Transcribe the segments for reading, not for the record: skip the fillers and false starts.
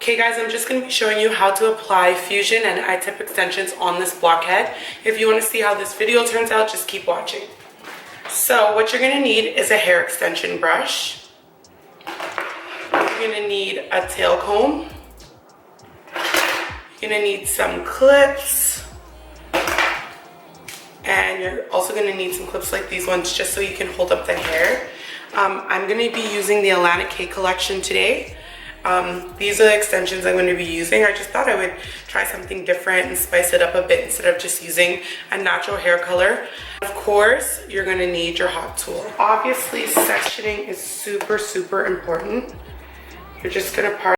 Okay guys, I'm just going to be showing you how to apply fusion and I-tip extensions on this blockhead. If you want to see how this video turns out, just keep watching. So what you're going to need is a hair extension brush. You're going to need a tail comb. You're going to need some clips. And you're also going to need some clips like these ones just so you can hold up the hair. I'm going to be using the Alana K collection today. These are the extensions I'm going to be using. I just thought I would try something different and spice it up a bit instead of just using a natural hair color. Of course, you're going to need your hot tool. Obviously, sectioning is super important. You're just going to part.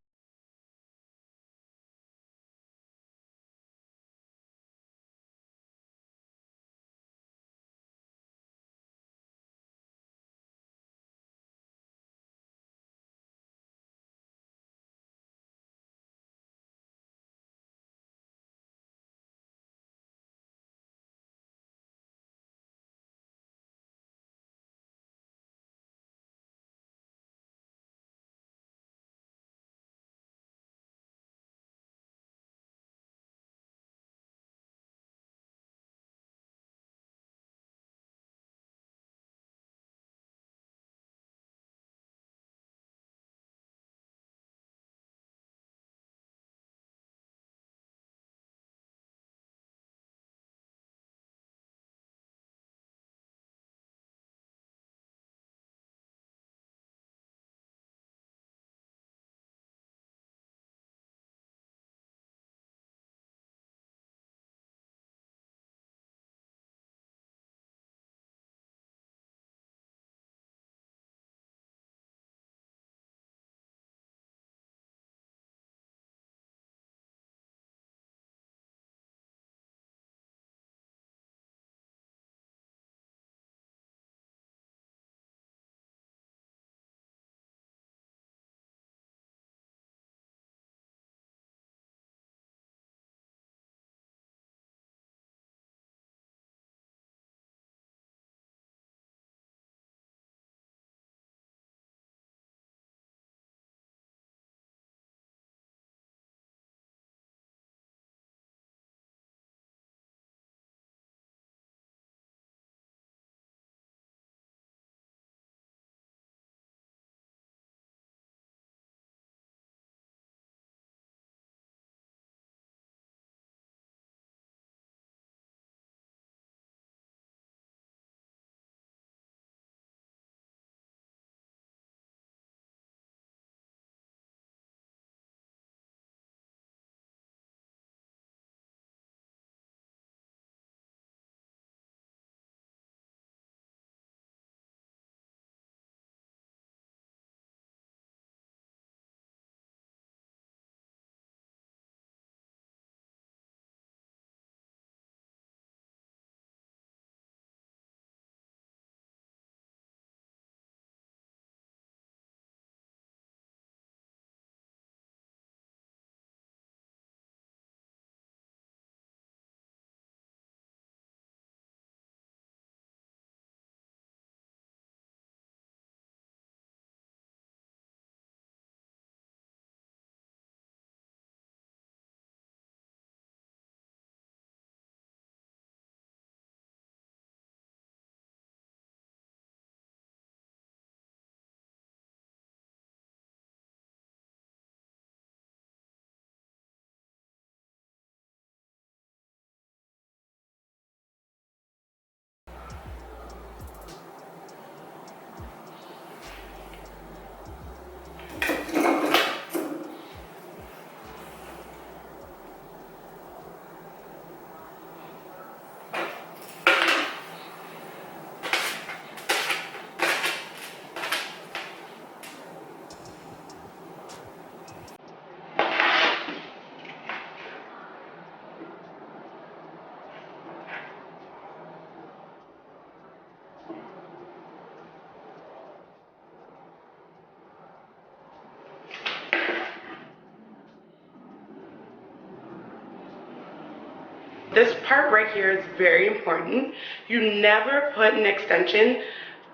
This part right here is very important. You never put an extension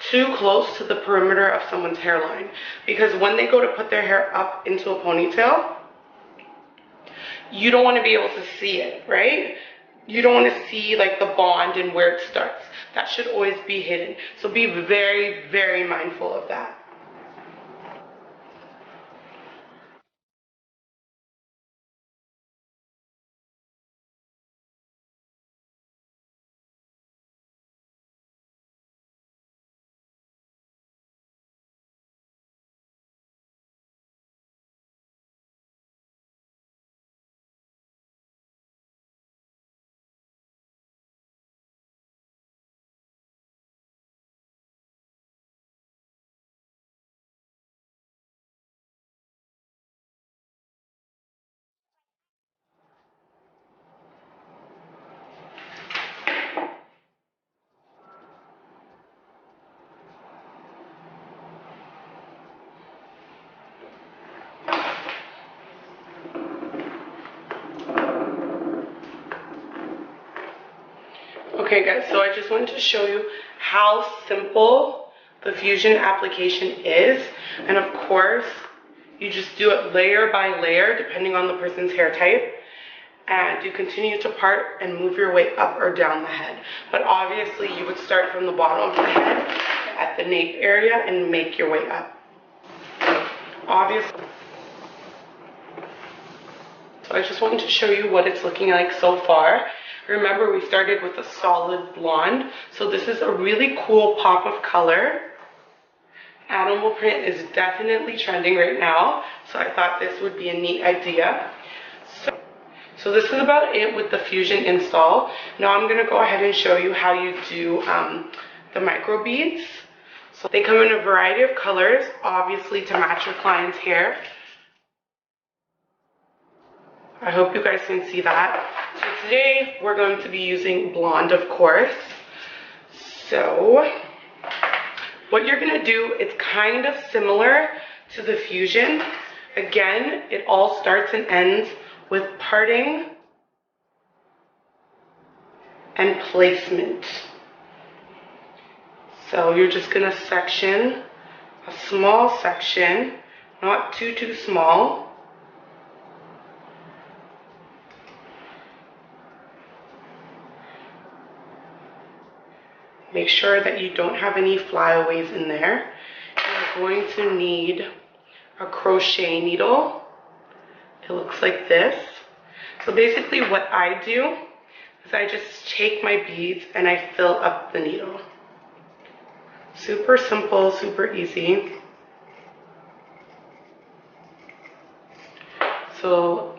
too close to the perimeter of someone's hairline, because when they go to put their hair up into a ponytail, you don't want to be able to see it, right? You don't want to see like the bond and where it starts. That should always be hidden. So be very, very mindful of that. Okay guys, so I just wanted to show you how simple the Fusion application is. And of course, you just do it layer by layer depending on the person's hair type. And you continue to part and move your way up or down the head. But obviously you would start from the bottom of the head at the nape area and make your way up. Obviously. So I just wanted to show you what it's looking like so far. Remember, we started with a solid blonde. So this is a really cool pop of color. Animal print is definitely trending right now. So I thought this would be a neat idea. So this is about it with the Fusion install. Now I'm going to go ahead and show you how you do the micro beads. So they come in a variety of colors, obviously to match your client's hair. I hope you guys can see that. So today we're going to be using blonde, of course. So what you're going to do, it's kind of similar to the Fusion. Again, it all starts and ends with parting and placement. So you're just going to section a small section, not too small. Make sure that you don't have any flyaways in there. You're going to need a crochet needle. It looks like this. So basically what I do is I just take my beads and I fill up the needle. Super simple, super easy. So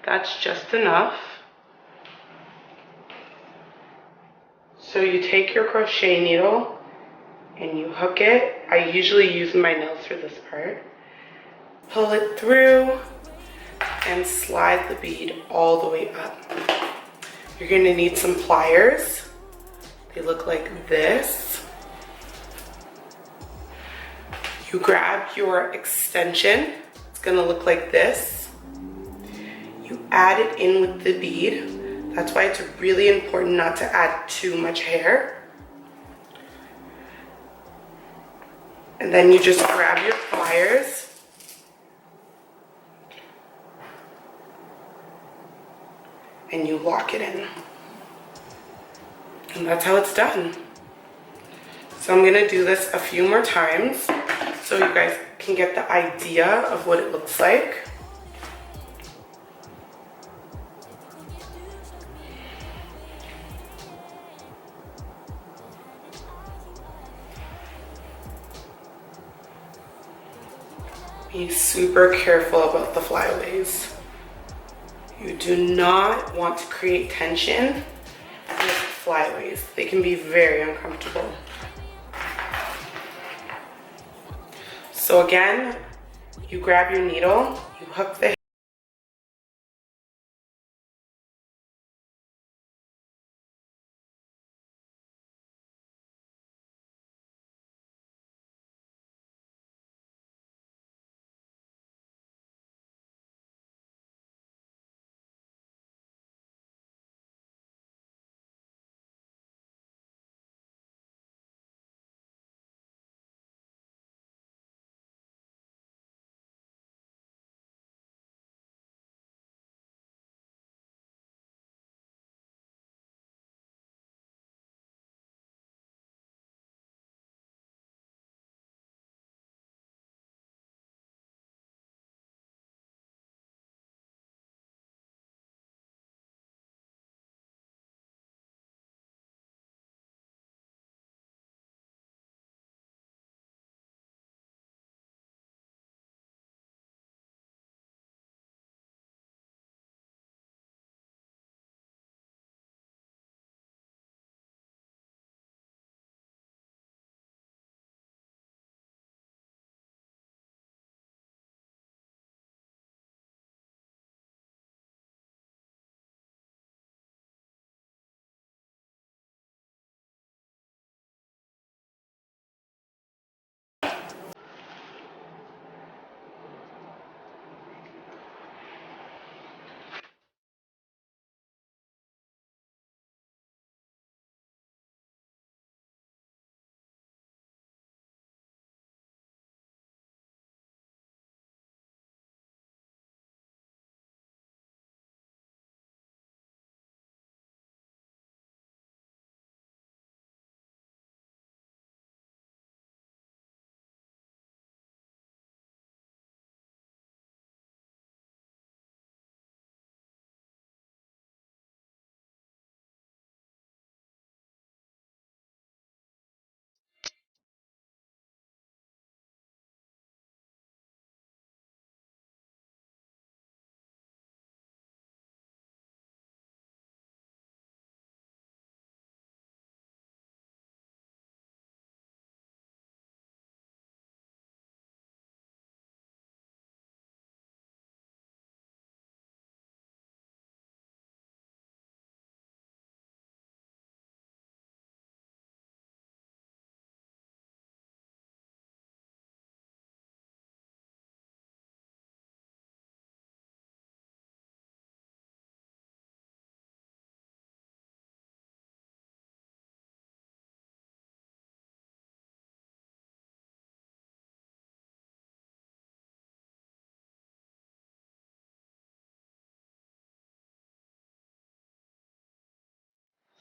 that's just enough. So you take your crochet needle and you hook it. I usually use my nails for this part. Pull it through and slide the bead all the way up. You're going to need some pliers. They look like this. You grab your extension. It's going to look like this. You add it in with the bead. That's why it's really important not to add too much hair. And then you just grab your pliers and you lock it in. And that's how it's done. So I'm gonna do this a few more times so you guys can get the idea of what it looks like. Be super careful about the flyaways. You do not want to create tension with flyaways. They can be very uncomfortable. So again, you grab your needle, you hook the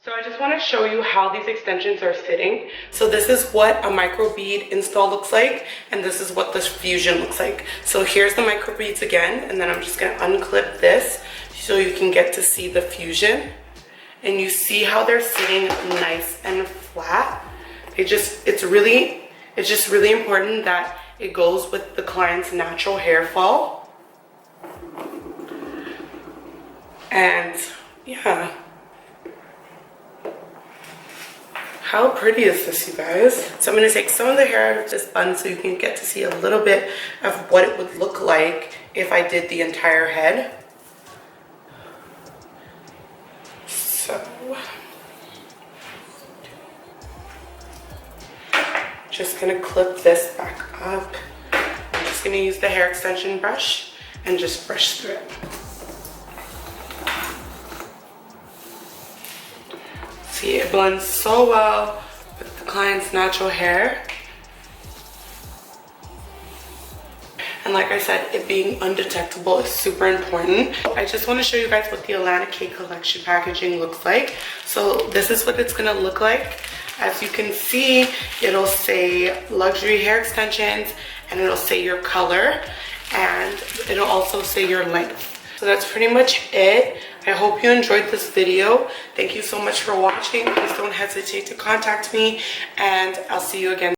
So I just want to show you how these extensions are sitting. So this is what a micro bead install looks like, and this is what this fusion looks like. So here's the micro beads again, and then I'm just going to unclip this so you can get to see the fusion. And you see how they're sitting nice and flat. It's just really important that it goes with the client's natural hair fall. And yeah. How pretty is this, you guys? So I'm going to take some of the hair out of this bun so you can get to see a little bit of what it would look like if I did the entire head. So, just going to clip this back up. I'm just going to use the hair extension brush and just brush through it. See, it blends so well with the client's natural hair. And like I said, it being undetectable is super important. I just want to show you guys what the Alana K collection packaging looks like. So this is what it's going to look like. As you can see, it'll say luxury hair extensions, and it'll say your color, and it'll also say your length. So that's pretty much it. I hope you enjoyed this video. Thank you so much for watching. Please don't hesitate to contact me, and I'll see you again.